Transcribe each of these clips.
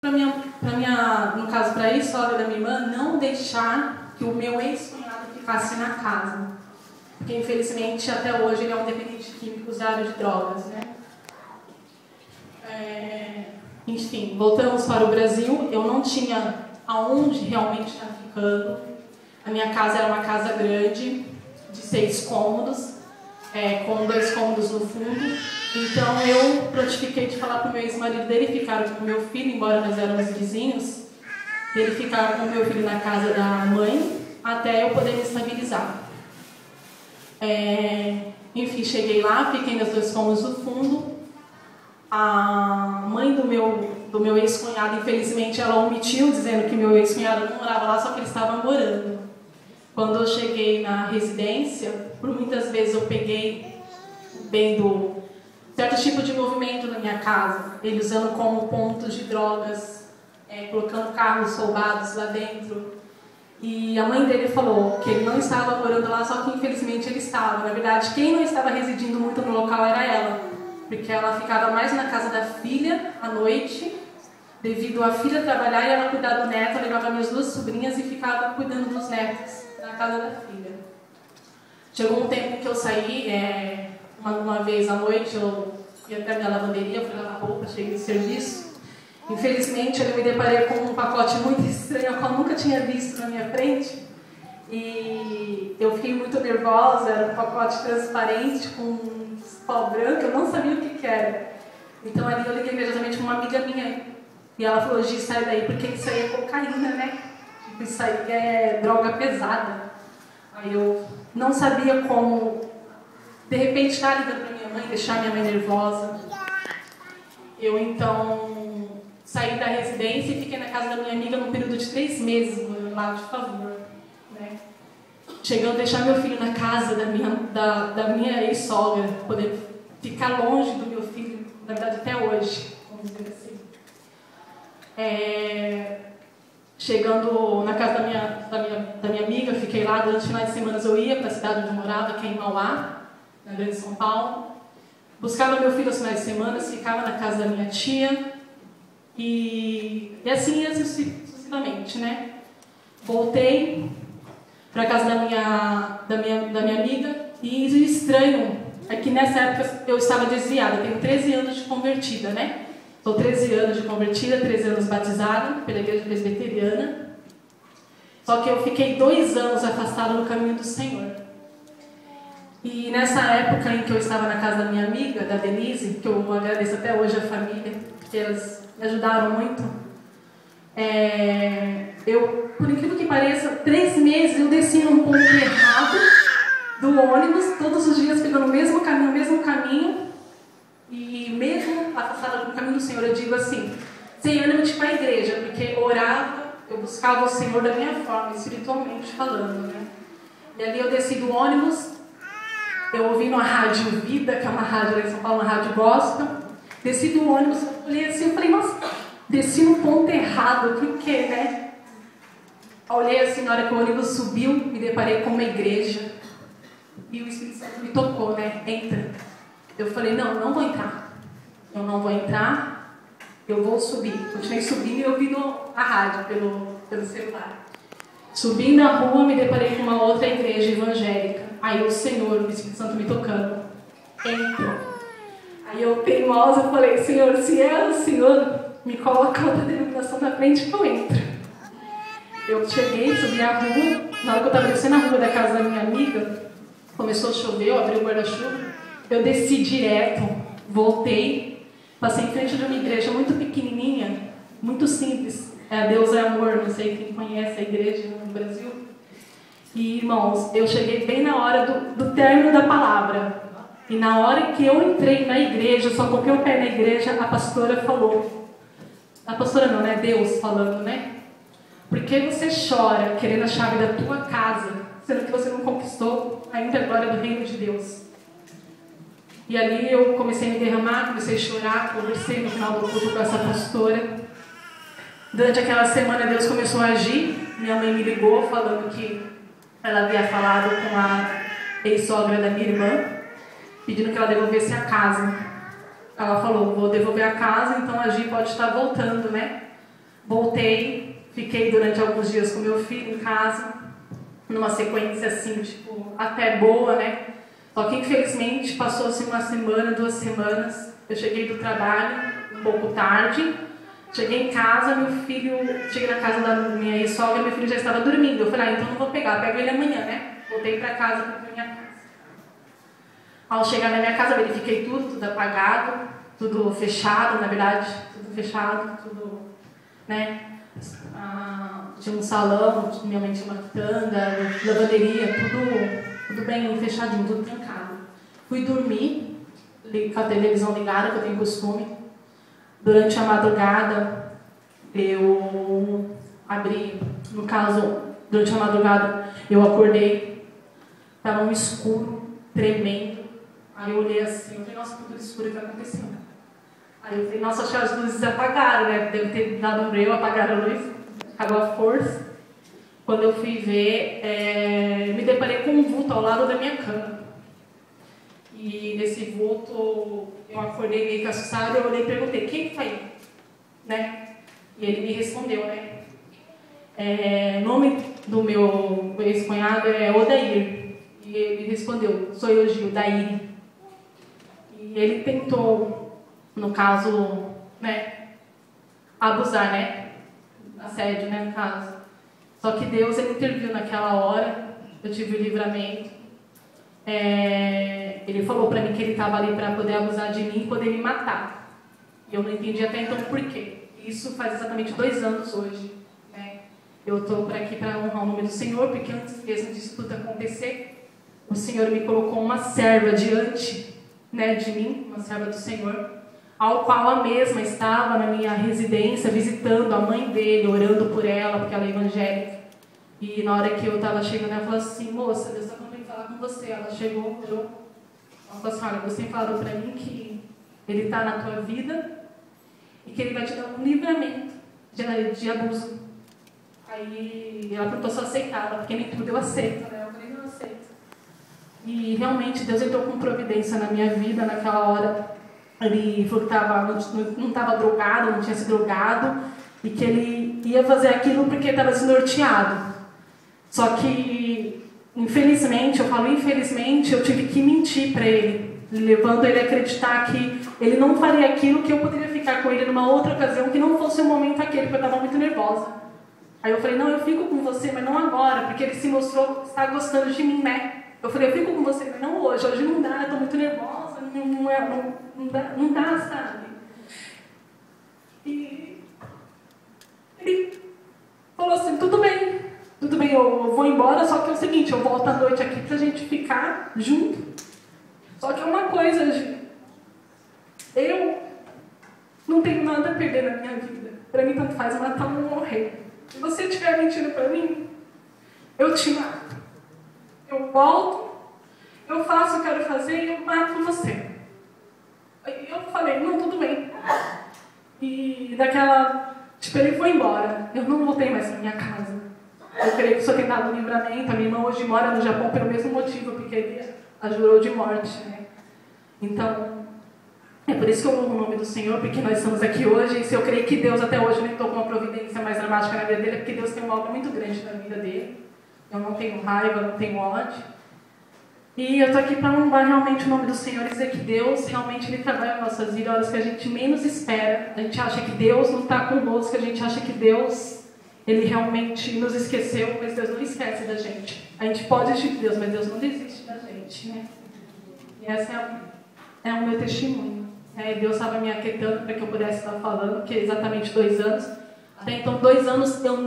No caso, para a ex-sogra da minha irmã, não deixar que o meu ex-cunhado ficasse na casa. Porque, infelizmente, até hoje ele é um dependente químico usuário de drogas, né? Enfim, voltamos para o Brasil. Eu não tinha aonde realmente estar ficando. A minha casa era uma casa grande, de 6 cômodos, com 2 cômodos no fundo. Então eu prontifiquei de falar para o meu ex-marido dele ficar com o meu filho, embora nós éramos vizinhos, ele ficar com o meu filho na casa da mãe, até eu poder me estabilizar. Enfim, cheguei lá, fiquei nos 2 cômodos do fundo. A mãe do meu ex-cunhado, infelizmente, ela omitiu, dizendo que meu ex-cunhado não morava lá, só que ele estava morando. Quando eu cheguei na residência, por muitas vezes eu peguei, vendo certo tipo de movimento na minha casa, ele usando como pontos de drogas, colocando carros roubados lá dentro. E a mãe dele falou que ele não estava morando lá, só que infelizmente ele estava. Na verdade, quem não estava residindo muito no local era ela, porque ela ficava mais na casa da filha à noite, devido à filha trabalhar e ela cuidar do neto. Ela levava minhas 2 sobrinhas e ficava cuidando dos netos na casa da filha. Chegou um tempo que eu saí, uma vez à noite, eu ia até a minha lavanderia, eu fui lavar roupa, cheguei de serviço. Infelizmente, eu me deparei com um pacote muito estranho, ao qual eu nunca tinha visto na minha frente. E eu fiquei muito nervosa, era um pacote transparente com pó branco, eu não sabia o que era. Então ali eu liguei imediatamente para uma amiga minha. E ela falou: Gi, sai daí, porque isso aí é cocaína, né? Tipo, isso aí é droga pesada. Aí eu não sabia como, de repente, estar ligando para minha mãe, deixar minha mãe nervosa. Eu então saí da residência e fiquei na casa da minha amiga num período de 3 meses, lá de favor, né? Chegando a deixar meu filho na casa da minha ex-sogra, poder ficar longe do meu filho, na verdade até hoje, vamos dizer assim. Chegando na casa da minha amiga, fiquei lá durante os finais de semana. Eu ia para a cidade onde eu morava, que é em Mauá, na Grande São Paulo. Buscava meu filho aos finais de semana, ficava na casa da minha tia e assim sucessivamente, né? Voltei para a casa da minha amiga e o estranho é que nessa época eu estava desviada. Eu tenho 13 anos de convertida, né? Sou 13 anos de convertida, 13 anos batizada pela igreja presbiteriana. Só que eu fiquei 2 anos afastada do caminho do Senhor. E nessa época em que eu estava na casa da minha amiga, da Denise, que eu agradeço até hoje a família, porque elas me ajudaram muito, eu, por incrível que pareça, 3 meses eu desci num ponto errado do ônibus, todos os dias pegando o mesmo caminho, e mesmo afastada do caminho do Senhor, eu digo assim, sem ânimo de ir para a igreja, porque eu orava, eu buscava o Senhor da minha forma, espiritualmente falando, né? E ali eu desci do ônibus, eu ouvi na Rádio Vida, que é uma rádio lá em São Paulo, uma rádio gospel, desci do ônibus, eu olhei assim, eu falei, nossa, desci no ponto errado, por quê, né? Eu olhei assim, na hora que o ônibus subiu, me deparei com uma igreja, e o Espírito Santo me tocou, né? Entra. Eu falei, não vou entrar. Eu não vou entrar, eu vou subir. Continuei subindo e ouvindo a rádio pelo celular. Subi na rua, me deparei com uma outra igreja evangélica. Aí o Senhor, o Espírito Santo me tocando. Entra. Aí eu, teimosa, falei, Senhor, se é o Senhor, me coloca outra denominação na frente que eu entro. Eu cheguei, subi a rua. Na hora que eu estava descendo a rua da casa da minha amiga, começou a chover, eu abri o guarda-chuva. Eu desci direto, voltei, passei em frente de uma igreja muito pequenininha, muito simples. Deus é Amor, não sei quem conhece a igreja no Brasil. E, irmãos, eu cheguei bem na hora do término da palavra. E na hora que eu entrei na igreja, só coloquei o pé na igreja, a pastora falou. A pastora não, né? Deus falando, né? Por que você chora querendo a chave da tua casa, sendo que você não conquistou ainda a glória do reino de Deus? E ali eu comecei a me derramar, comecei a chorar, conversei no final do culto com essa pastora. Durante aquela semana Deus começou a agir. Minha mãe me ligou falando que ela havia falado com a ex-sogra da minha irmã, pedindo que ela devolvesse a casa. Ela falou, vou devolver a casa, então a Gi pode estar voltando, né? Voltei, fiquei durante alguns dias com meu filho em casa, numa sequência assim, tipo, até boa, né? Só que infelizmente passou-se uma semana, 2 semanas, eu cheguei do trabalho um pouco tarde, cheguei em casa, cheguei na casa da minha ex-sogra, meu filho já estava dormindo. Eu falei, então não vou pegar, pego ele amanhã, né? Voltei para casa, para minha casa. Ao chegar na minha casa, verifiquei tudo apagado, tudo fechado, na verdade, tudo fechado, tudo, né? Tinha um salão, minha mãe tinha uma quitanda, lavanderia, tudo bem fechadinho, tudo trancado. Fui dormir, com a televisão ligada, que eu tenho costume. Durante a madrugada, eu abri, no caso, durante a madrugada, eu acordei, estava um escuro, tremendo. Aí eu olhei assim, eu falei, nossa, tudo escuro, o que aconteceu? Aí eu falei, nossa, acho que as luzes apagaram, né? Deve ter dado um breu, apagaram a luz, acabou a força. Quando eu fui ver, me deparei com um vulto ao lado da minha cama. E nesse vulto, eu acordei meio que assustada, eu olhei e perguntei, quem que tá aí? Né? E ele me respondeu, né? O nome do meu ex-cunhado é Odair. E ele respondeu, sou eu, Gil, Daíri. E ele tentou, no caso, né, abusar, né? Assédio, né, no caso. Só que Deus, ele interviu naquela hora, eu tive o livramento. Ele falou para mim que ele estava ali para poder abusar de mim e poder me matar. E eu não entendi até então por quê. Isso faz exatamente 2 anos hoje. Né? Eu estou aqui para honrar o nome do Senhor, porque antes mesmo disso tudo acontecer, o Senhor me colocou uma serva diante, né, de mim, uma serva do Senhor, ao qual a mesma estava na minha residência, visitando a mãe dele, orando por ela, porque ela é evangélica. E na hora que eu estava chegando, ela falou assim, moça, Deus está mandando falar com você. Ela chegou, olhou, ela falou assim, olha, você falou para mim que ele está na tua vida e que ele vai te dar um livramento de abuso. Aí ela perguntou se eu aceitava, porque nem tudo eu aceito, né? Eu falei, não, eu aceito. E realmente Deus entrou com providência na minha vida naquela hora. Ele falou que não estava drogado, não tinha se drogado, e que ele ia fazer aquilo porque estava desnorteado. Só que, infelizmente, eu tive que mentir para ele, levando ele a acreditar que ele não faria aquilo, que eu poderia ficar com ele numa outra ocasião, que não fosse o momento aquele, porque eu estava muito nervosa. Aí eu falei, não, eu fico com você, mas não agora, porque ele se mostrou estar gostando de mim, né? Eu falei, eu fico com você, mas não hoje não dá, eu estou muito nervosa, não dá, sabe? E ele falou assim, tudo bem, eu vou embora, só que é o seguinte, eu volto à noite aqui pra gente ficar junto. Só que é uma coisa, eu não tenho nada a perder na minha vida. Pra mim, tanto faz matar ou morrer. Se você estiver mentindo pra mim, eu te mato. Eu volto, eu faço o que eu quero fazer e eu mato você. Aí eu falei, não, tudo bem. E ele foi embora. Eu não voltei mais pra minha casa. Eu creio que o Senhor tem dado um livramento. A minha irmã hoje mora no Japão pelo mesmo motivo, porque ele a jurou de morte. Né? Então, é por isso que eu amo o nome do Senhor, porque nós estamos aqui hoje. E se eu creio que Deus até hoje não entrou com uma providência mais dramática na vida dele, é porque Deus tem uma obra muito grande na vida dele. Eu não tenho raiva, não tenho ódio. E eu estou aqui para honrar realmente o nome do Senhor e dizer que Deus realmente Ele trabalha nas nossas vidas, horas que a gente menos espera. A gente acha que Deus não está conosco, a gente acha que Deus, Ele realmente nos esqueceu, mas Deus não esquece da gente. A gente pode desistir de Deus, mas Deus não desiste da gente. Né? E esse é o meu testemunho. Deus estava me aquietando para que eu pudesse estar falando, que é exatamente 2 anos. Até então, 2 anos eu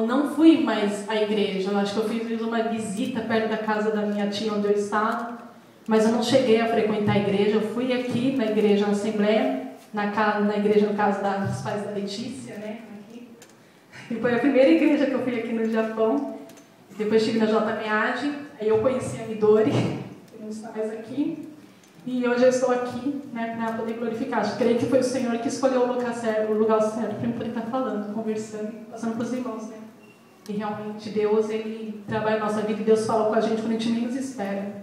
não fui mais à igreja. Eu acho que eu fiz uma visita perto da casa da minha tia, onde eu estava, mas eu não cheguei a frequentar a igreja. Eu fui aqui na igreja, na Assembleia, na igreja, no caso dos pais da Letícia, né? Aqui. E foi a primeira igreja que eu fui aqui no Japão. Depois estive na JMEAD, aí eu conheci a Midori, que não está mais aqui. E hoje eu estou aqui, né, para poder glorificar. Acho que creio que foi o Senhor que escolheu o lugar certo para eu poder estar falando, conversando, passando para os irmãos, né? E realmente Deus, Ele trabalha a nossa vida e Deus fala com a gente quando a gente menos espera.